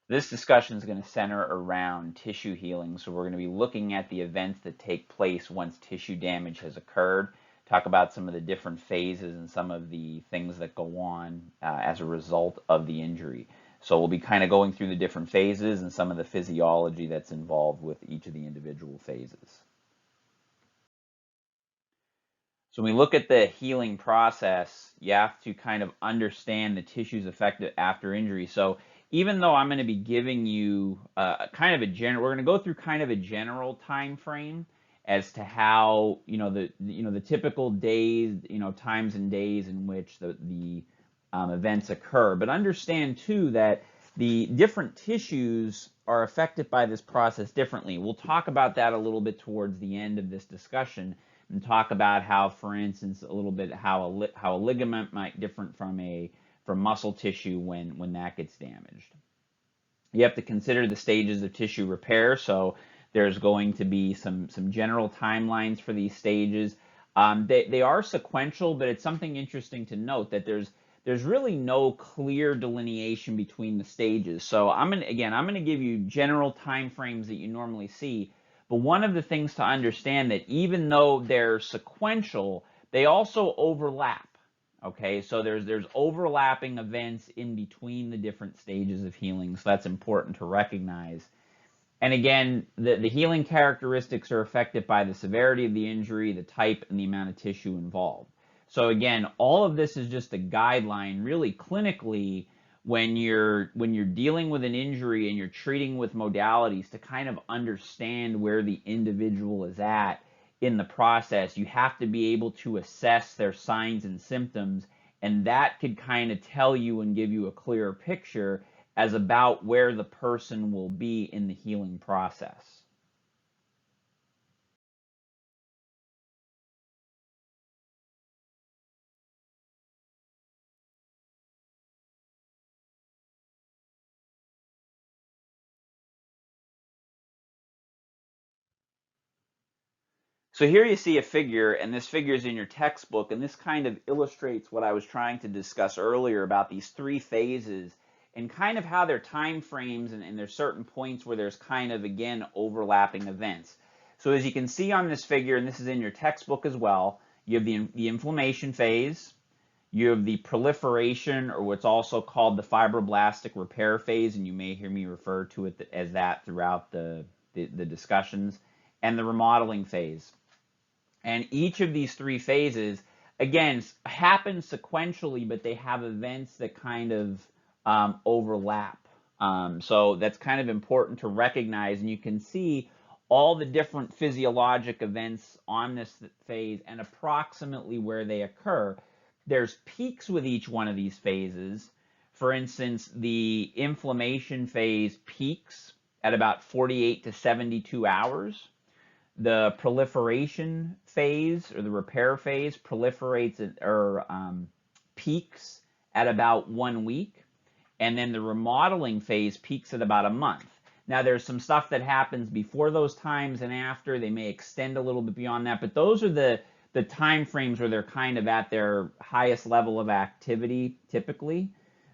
This discussion is going to center around tissue healing. So we're going to be looking at the events that take place once tissue damage has occurred, talk about some of the different phases and some of the things that go on as a result of the injury. So we'll be kind of going through the different phases and some of the physiology that's involved with each of the individual phases. So when we look at the healing process, you have to kind of understand the tissues affected after injury. So even though I'm going to be giving you kind of a general, we're going to go through kind of a general time frame as to how the typical days, times and days in which the events occur. But understand too that the different tissues are affected by this process differently. We'll talk about that a little bit towards the end of this discussion and talk about how, for instance, a little bit how a ligament might differ from muscle tissue when that gets damaged. You have to consider the stages of tissue repair. So there's going to be some general timelines for these stages. They are sequential, but it's something interesting to note that there's really no clear delineation between the stages. So I'm going to give you general time frames that you normally see. But one of the things to understand that even though they're sequential, they also overlap. Okay, so there's overlapping events in between the different stages of healing, so that's important to recognize. And again, the healing characteristics are affected by the severity of the injury, the type, and the amount of tissue involved. So again, all of this is just a guideline, really clinically, when you're dealing with an injury and you're treating with modalities to kind of understand where the individual is at in the process. You have to be able to assess their signs and symptoms, and that could kind of tell you and give you a clearer picture as about where the person will be in the healing process. So here you see a figure, and this figure is in your textbook, and this kind of illustrates what I was trying to discuss earlier about these three phases and kind of how their time frames and there's certain points where there's kind of, again, overlapping events. So as you can see on this figure, and this is in your textbook as well, you have the inflammation phase, you have the proliferation, or what's also called the fibroblastic repair phase, and you may hear me refer to it as that throughout the discussions, and the remodeling phase. And each of these three phases, again, happen sequentially, but they have events that kind of overlap. So that's kind of important to recognize, and you can see all the different physiologic events on this phase and approximately where they occur. There's peaks with each one of these phases. For instance, the inflammation phase peaks at about 48 to 72 hours. The proliferation phase or the repair phase proliferates or peaks at about 1 week, and then the remodeling phase peaks at about a month. Now there's some stuff that happens before those times and after. They may extend a little bit beyond that, but those are the time frames where they're kind of at their highest level of activity typically.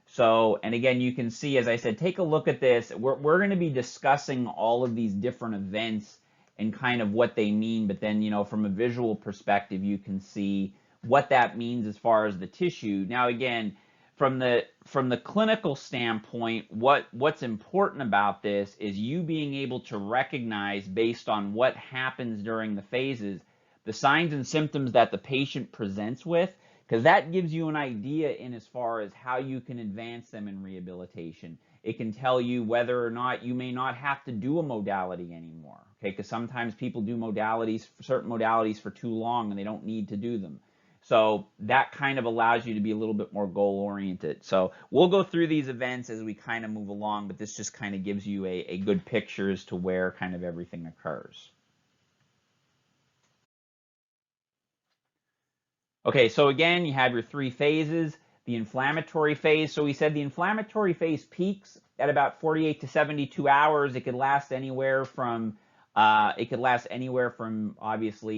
So, and again, you can see, as I said, take a look at this. We're going to be discussing all of these different events and kind of what they mean, but then, from a visual perspective, you can see what that means as far as the tissue. Now, again, from the clinical standpoint, what's important about this is you being able to recognize, based on what happens during the phases, the signs and symptoms that the patient presents with, because that gives you an idea in as far as how you can advance them in rehabilitation. It can tell you whether or not you may not have to do a modality anymore, okay? Because sometimes people do certain modalities for too long and they don't need to do them. So that kind of allows you to be a little bit more goal-oriented. So we'll go through these events as we kind of move along, but this just kind of gives you a good picture as to where kind of everything occurs. Okay, so again, you have your three phases. The inflammatory phase. So we said the inflammatory phase peaks at about 48 to 72 hours. It could last anywhere from obviously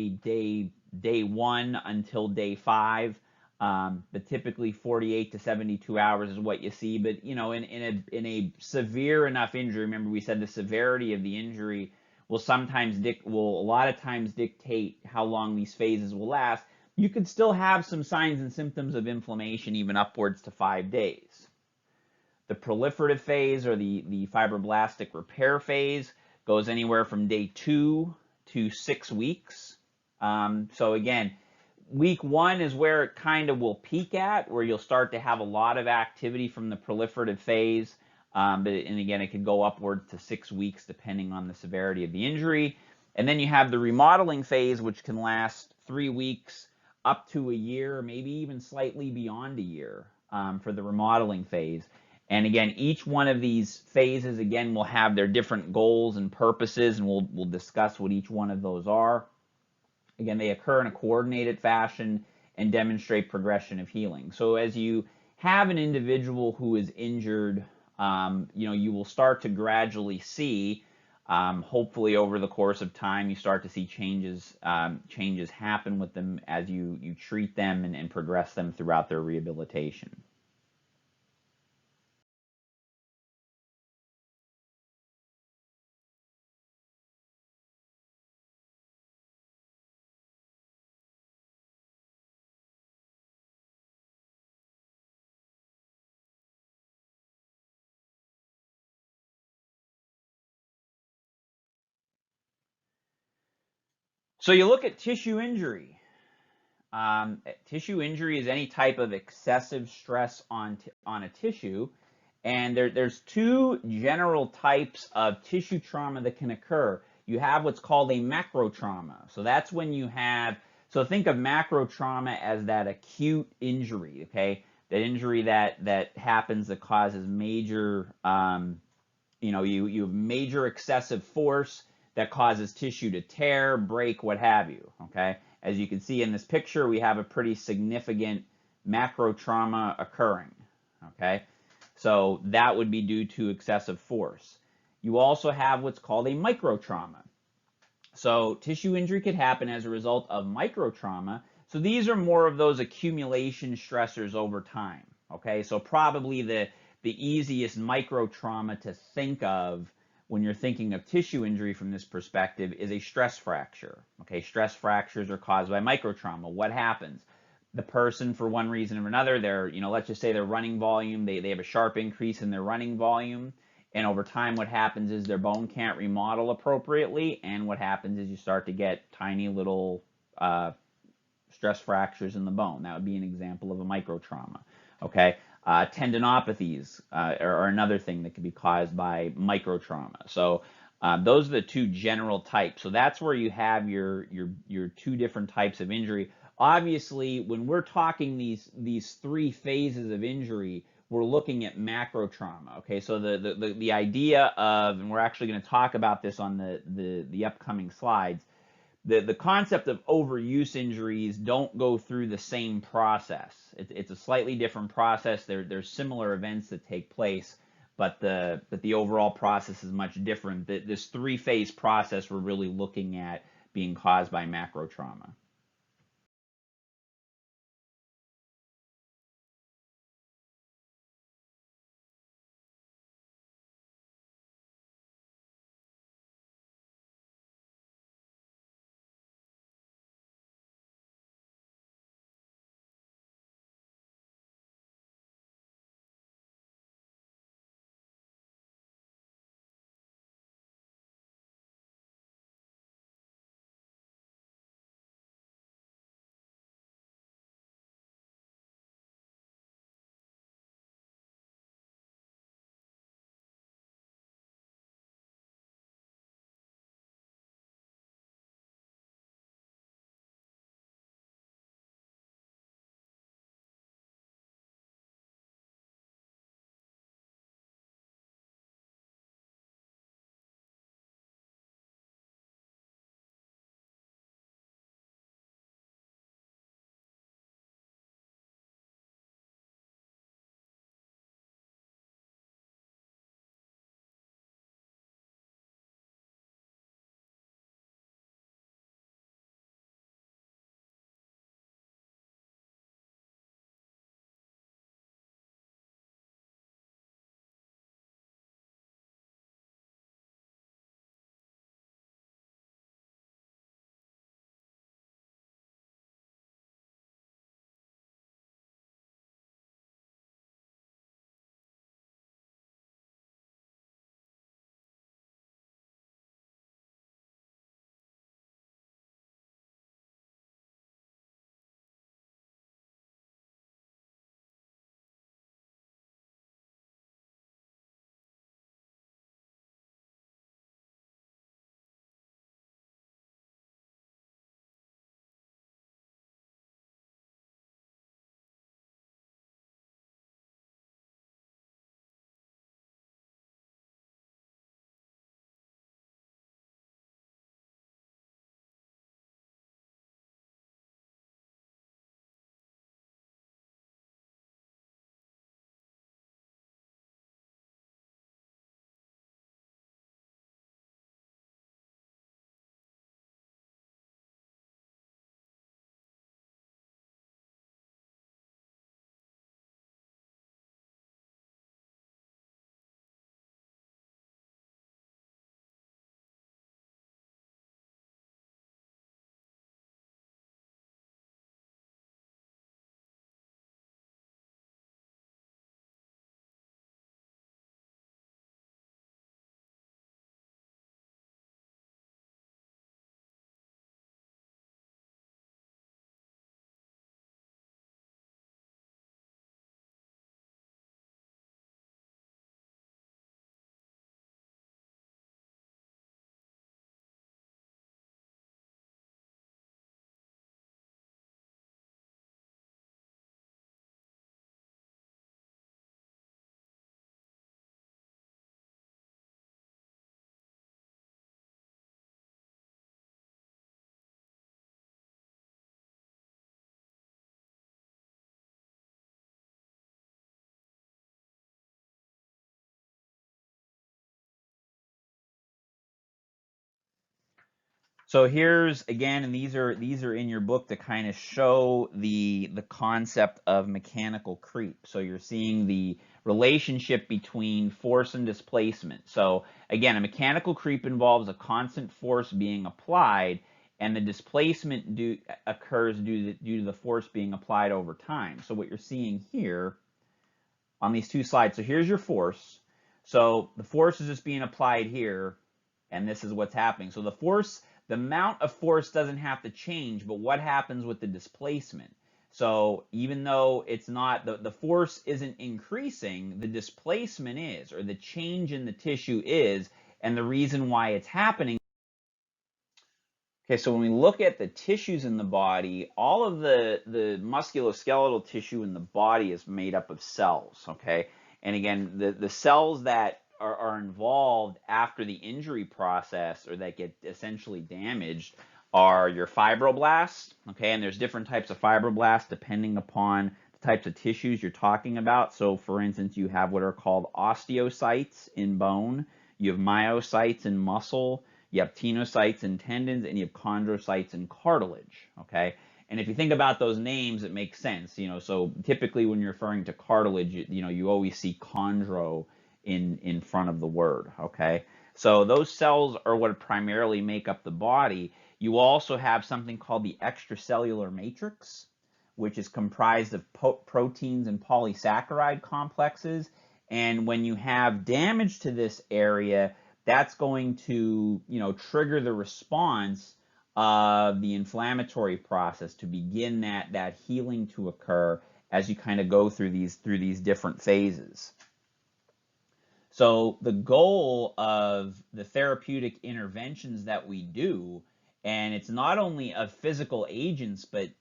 day 1 until day 5. But typically 48 to 72 hours is what you see. But in a severe enough injury, remember we said the severity of the injury will a lot of times dictate how long these phases will last. You could still have some signs and symptoms of inflammation even upwards to 5 days. The proliferative phase, or the fibroblastic repair phase, goes anywhere from day 2 to 6 weeks. So again, week 1 is where it kind of will peak at, where you'll start to have a lot of activity from the proliferative phase. And again, it could go upwards to 6 weeks depending on the severity of the injury. And then you have the remodeling phase, which can last 3 weeks up to a year, maybe even slightly beyond a year for the remodeling phase. And again, each one of these phases, again, will have their different goals and purposes, and we'll discuss what each one of those are. Again, they occur in a coordinated fashion and demonstrate progression of healing. So as you have an individual who is injured, you will start to gradually see, hopefully over the course of time, you start to see changes happen with them as you treat them and progress them throughout their rehabilitation. So you look at tissue injury. Tissue injury is any type of excessive stress on a tissue, and there's two general types of tissue trauma that can occur. You have what's called a macro trauma. So that's when you have, so think of macro trauma as that acute injury, okay? That injury that happens that causes major, you have major excessive force that causes tissue to tear, break, what have you, okay? As you can see in this picture, we have a pretty significant macro trauma occurring, okay? So that would be due to excessive force. You also have what's called a micro trauma. So tissue injury could happen as a result of micro trauma. So these are more of those accumulation stressors over time, okay? So probably the easiest micro trauma to think of when you're thinking of tissue injury from this perspective is a stress fracture. Okay, stress fractures are caused by microtrauma. What happens? The person, for one reason or another, let's just say their running volume, they have a sharp increase in their running volume, and over time what happens is their bone can't remodel appropriately, and what happens is you start to get tiny little stress fractures in the bone. That would be an example of a microtrauma. Okay, tendinopathies are another thing that can be caused by microtrauma. So those are the two general types. So that's where you have your two different types of injury. Obviously, when we're talking these three phases of injury, we're looking at macro trauma. Okay, so the idea of, and we're actually going to talk about this on the upcoming slides. The concept of overuse injuries don't go through the same process. It's a slightly different process. There's similar events that take place, but the overall process is much different. This three-phase process we're really looking at being caused by macro trauma. So here's again, and these are in your book to kind of show the concept of mechanical creep. So you're seeing the relationship between force and displacement. So again, a mechanical creep involves a constant force being applied, and the displacement occurs due to the force being applied over time. So what you're seeing here on these two slides. So here's your force. So the force is just being applied here, and this is what's happening. So the amount of force doesn't have to change, but what happens with the displacement? So even though it's not, the force isn't increasing, the displacement is, or the change in the tissue is, and the reason why it's happening. Okay, so when we look at the tissues in the body, all of the musculoskeletal tissue in the body is made up of cells, okay? And again, the cells that are involved after the injury process or that get essentially damaged are your fibroblasts, okay? And there's different types of fibroblasts depending upon the types of tissues you're talking about. So for instance, you have what are called osteocytes in bone, you have myocytes in muscle, you have tenocytes in tendons, and you have chondrocytes in cartilage, okay? And if you think about those names, it makes sense, you know, so typically when you're referring to cartilage, you always see chondro in front of the word, okay? So those cells are what primarily make up the body. You also have something called the extracellular matrix, which is comprised of proteins and polysaccharide complexes. And when you have damage to this area, that's going to, trigger the response of the inflammatory process to begin that healing to occur as you kind of go through these different phases. So the goal of the therapeutic interventions that we do, and it's not only of physical agents, but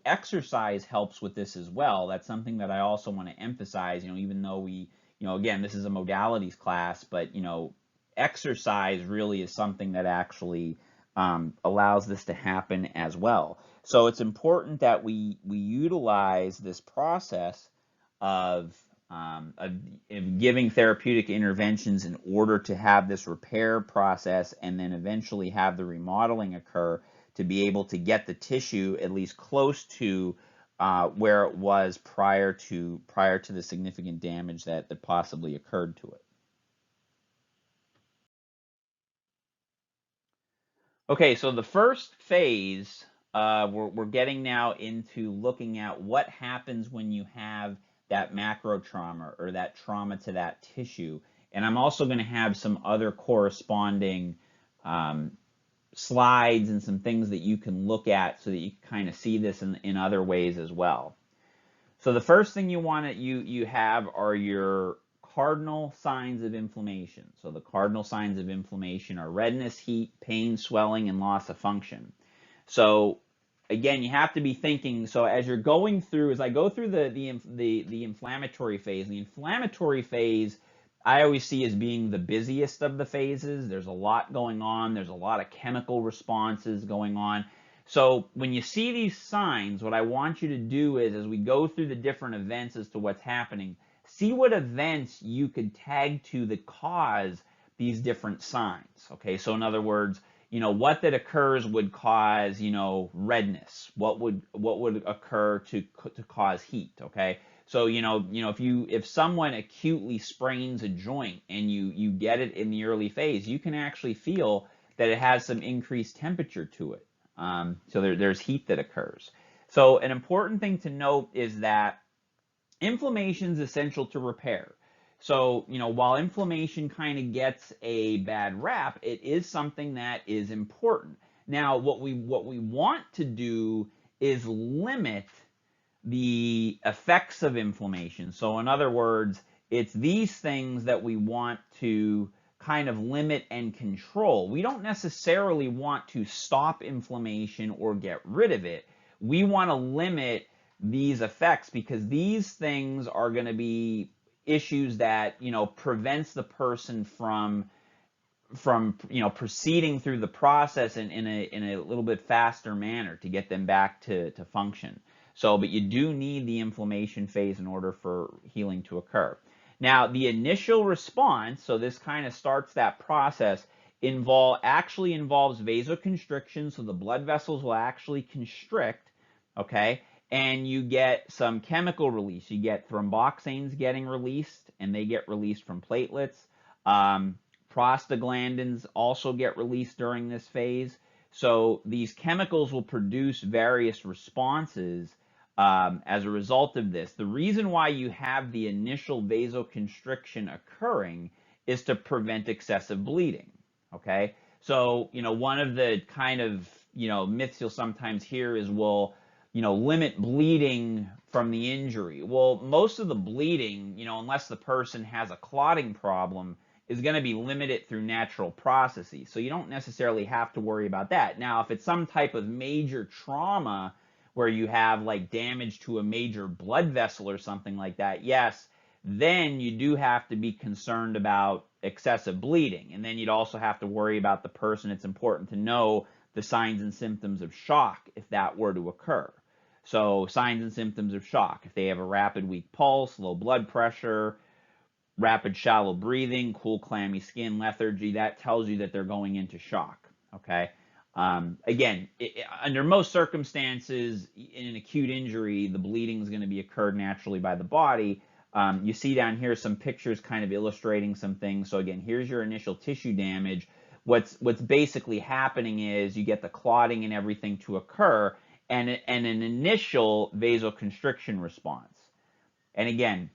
exercise helps with this as well. That's something that I also want to emphasize. Even though we, again, this is a modalities class, but exercise really is something that actually allows this to happen as well. So it's important that we utilize this process of giving therapeutic interventions in order to have this repair process and then eventually have the remodeling occur to be able to get the tissue at least close to where it was prior to the significant damage that possibly occurred to it. Okay, so the first phase, we're getting now into looking at what happens when you have that macro trauma or that trauma to that tissue. And I'm also going to have some other corresponding slides and some things that you can look at so that you can kind of see this in other ways as well. So the first thing you have are your cardinal signs of inflammation. So the cardinal signs of inflammation are redness, heat, pain, swelling, and loss of function. So again, you have to be thinking, so as you're going through, as I go through the inflammatory phase, the inflammatory phase I always see as being the busiest of the phases. There's a lot going on. There's a lot of chemical responses going on. So when you see these signs, what I want you to do is, as we go through the different events as to what's happening, see what events you could tag to that cause these different signs. Okay, so in other words, what that occurs would cause, redness. What would occur to cause heat? Okay, so if someone acutely sprains a joint and you get it in the early phase, you can actually feel that it has some increased temperature to it. So there's heat that occurs. So an important thing to note is that inflammation is essential to repair. So, while inflammation kind of gets a bad rap, it is something that is important. Now, what we want to do is limit the effects of inflammation. So in other words, it's these things that we want to kind of limit and control. We don't necessarily want to stop inflammation or get rid of it. We want to limit these effects because these things are going to be issues that prevents the person from proceeding through the process in a little bit faster manner to get them back to function. So, but you do need the inflammation phase in order for healing to occur. Now, the initial response, so this kind of starts that process, actually involves vasoconstriction, so the blood vessels will actually constrict, okay? And you get some chemical release. You get thromboxanes getting released, and they get released from platelets. Prostaglandins also get released during this phase. So these chemicals will produce various responses as a result of this. The reason why you have the initial vasoconstriction occurring is to prevent excessive bleeding. Okay, so one of the kind of myths you'll sometimes hear is, well, limit bleeding from the injury. Well, most of the bleeding, unless the person has a clotting problem, is going to be limited through natural processes. So you don't necessarily have to worry about that. Now, if it's some type of major trauma where you have like damage to a major blood vessel or something like that, yes, then you do have to be concerned about excessive bleeding. And then you'd also have to worry about the person. It's important to know the signs and symptoms of shock if that were to occur. So signs and symptoms of shock: if they have a rapid weak pulse, low blood pressure, rapid shallow breathing, cool clammy skin, lethargy, that tells you that they're going into shock. Okay. Again, under most circumstances, in an acute injury, the bleeding is going to be occurred naturally by the body. You see down here some pictures kind of illustrating some things. So again, here's your initial tissue damage. What's basically happening is you get the clotting and everything to occur, and an initial vasoconstriction response. And again,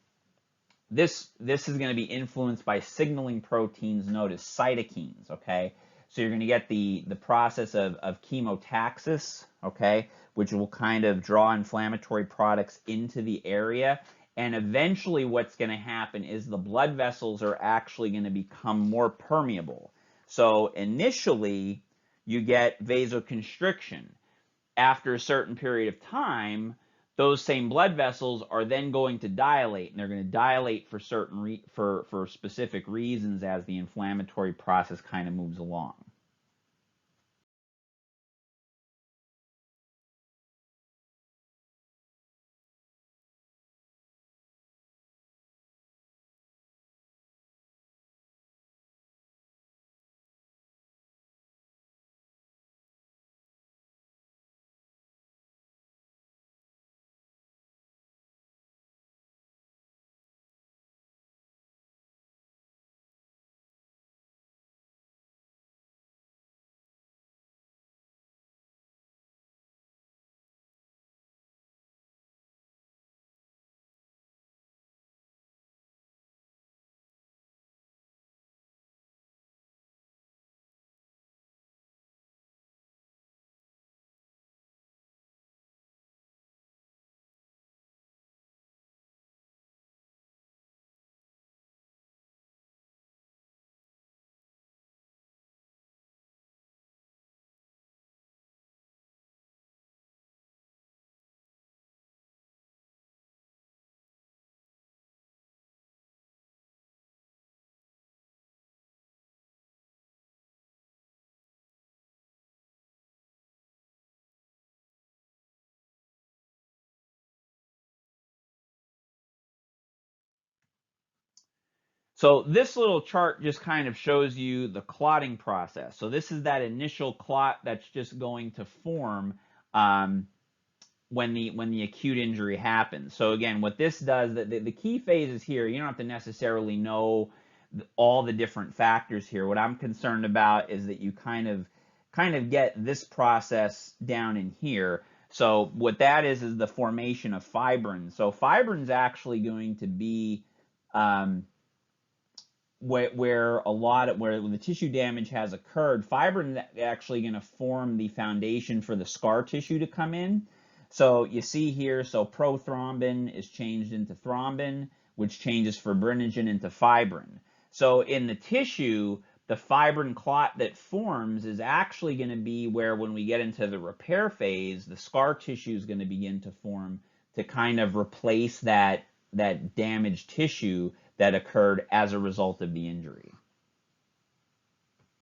this is going to be influenced by signaling proteins known as cytokines, okay? So you're going to get the process of chemotaxis, okay, which will kind of draw inflammatory products into the area. And eventually what's going to happen is the blood vessels are actually going to become more permeable. So initially you get vasoconstriction. After a certain period of time, those same blood vessels are then going to dilate, and they're going to dilate for for specific reasons as the inflammatory process kind of moves along. So this little chart just kind of shows you the clotting process. So this is that initial clot that's just going to form when the acute injury happens. So again, what this does, the key phases here, you don't have to necessarily know all the different factors here. What I'm concerned about is that you kind of get this process down in here. So what that is the formation of fibrins. So fibrin's actually going to be where the tissue damage has occurred. Fibrin is actually going to form the foundation for the scar tissue to come in. So you see here, so prothrombin is changed into thrombin, which changes fibrinogen into fibrin. So in the tissue, the fibrin clot that forms is actually going to be where, when we get into the repair phase, the scar tissue is going to begin to form to kind of replace that damaged tissue that occurred as a result of the injury.